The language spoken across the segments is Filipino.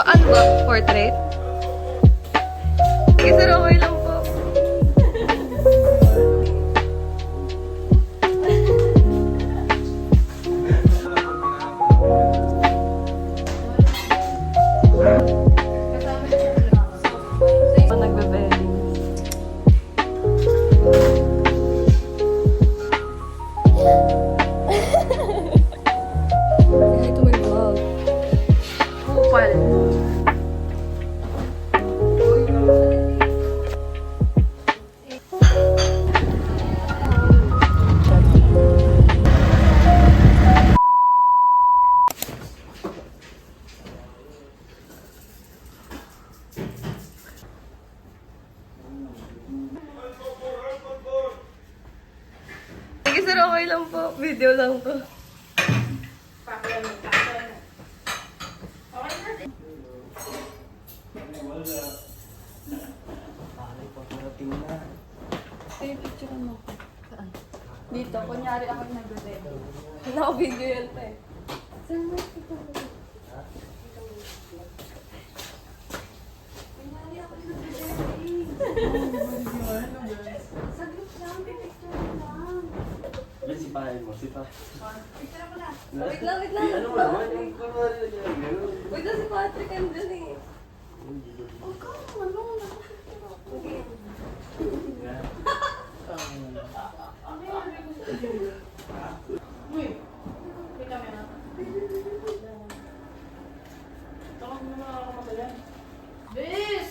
Ano ba? Portrait? Sige sir, okay lang po. Nagbe-belly. Ito may vlog. Kupal. Sige sir, okay lang po. Video lang to. Hey, picture mo. Saan? Dito, kunyari ako yung nag-video. Wala ko video yun pa eh. Saan mo ito? Kunyari ako yung nag-video. Saglit lang, pipicture mo lang. Yan, sipahin mo, sipahin. Picture mo lang. Wait lang, wait lang. Ano ba? Wait lang si Patrick, andun eh. Oh, come on, ano? Okay. Bis!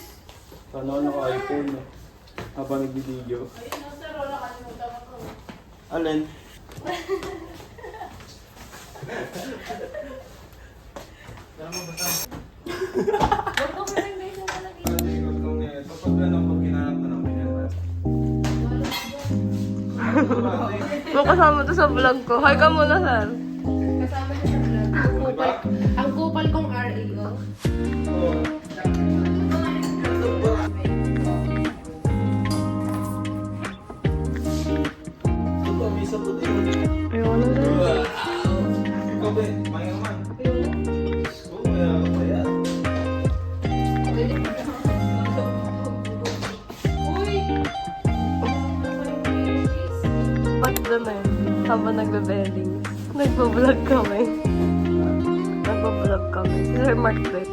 Paano ako iPhone no? Habang nagbibideo. Ayun na sir, wala kalimutan ko. Alin? Huwag ko presentation talaga. Kung kasama to sa vlog ko. Hi ka muna, sir. Kasama niya sa vlog. Ang kupal kong RAO. Ayoko na, sir. Ba't naman? Habang nagbe-bedding. Nagbo-vlog kami. Nagbo-vlog kami. Si Sir Mark Brett.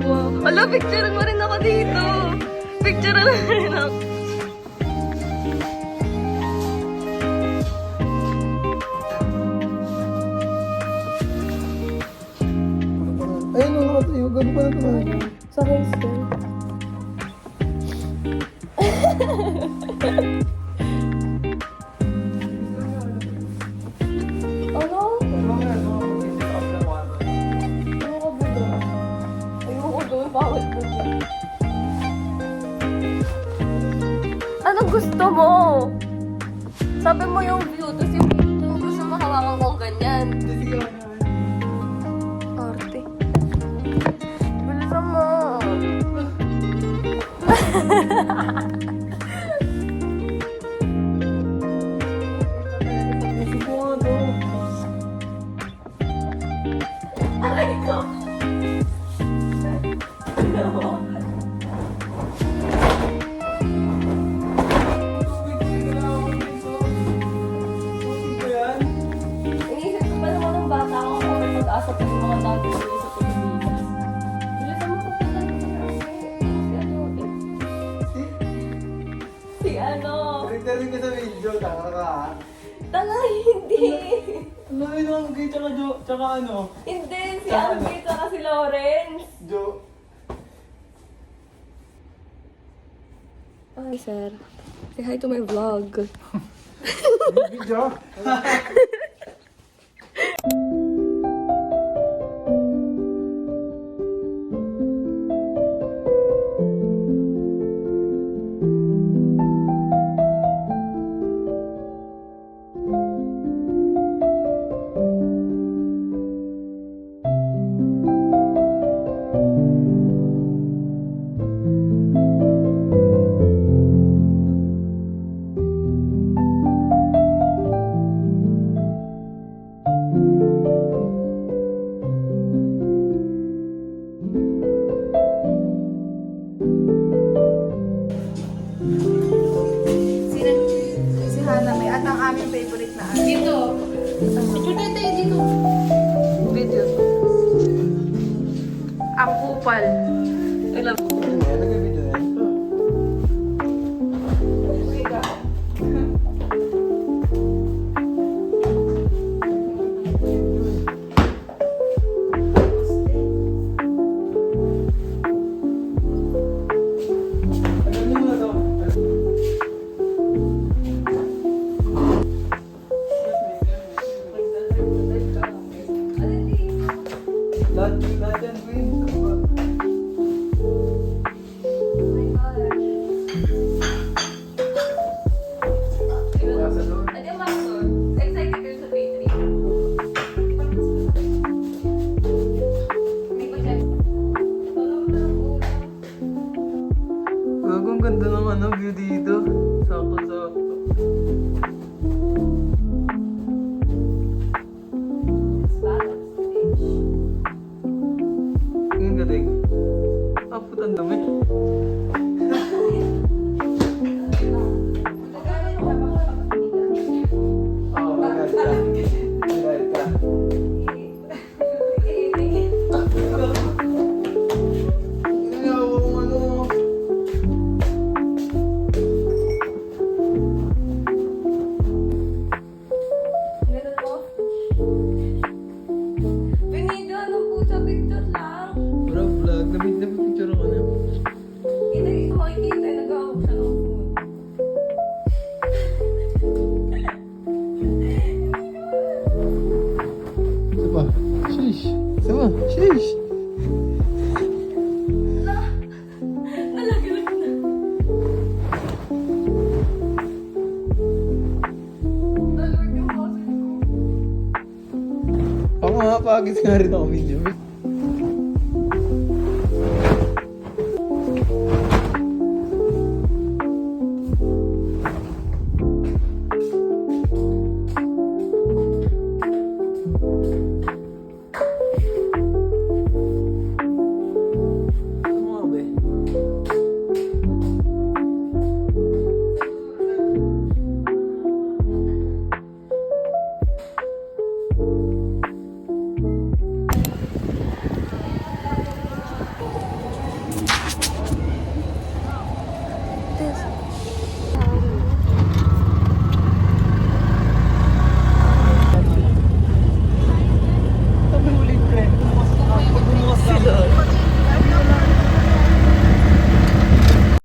Wow. Ala, picture mo rin ako dito. Picture na rin ako. Ayun, nakatayo. Gano'n pa na ito. Sa high school. Ano? Ayoko doon. Ayoko doon. Bawal ko doon. Anong gusto mo? Sabi mo yung view, tapos yung gusto mo hawakan kong ganyan. Arte. Bilisan mo. Aray ko. Iniisip ko pa naman ng bata ako kung may pag-asa pa yung mga dati ko sa Pilipinas. Bilisan mo pa pala. Si ano? Rin ka sa video, tanga ka. Tanga, hindi. Ano yun ang gay, tsaka ano? Hindi, si Alvin tsaka si Lawrence. Jo. Hi, sir. Say hi to my vlog. Video? favorite na ano? Dito. Picture tayo dito. Video. Ang kupal. Alam mo. Nag-video na yan. Ano mo na to? Lahat yan, Queen. Nasa doon. Excited kayo sa P3. Hindi ko check. Gagong ganda ng ano, view dito. Sakto-sakto. Ang galing. Ah, putang dami. Oo, maganda ka. Maganda ka. Ginagawa kong ano. Ganun po. Binido, anong pusa picture lang? Bro, vlog. Nabipicture ako na. Hindi ko makikita, nag-awak siya ng phone. Isa pa. Sheesh. Isa pa. Sheesh. Nalaglag na. Nalaglag yung boses ko. Ako nga, pagis nga rin ako video.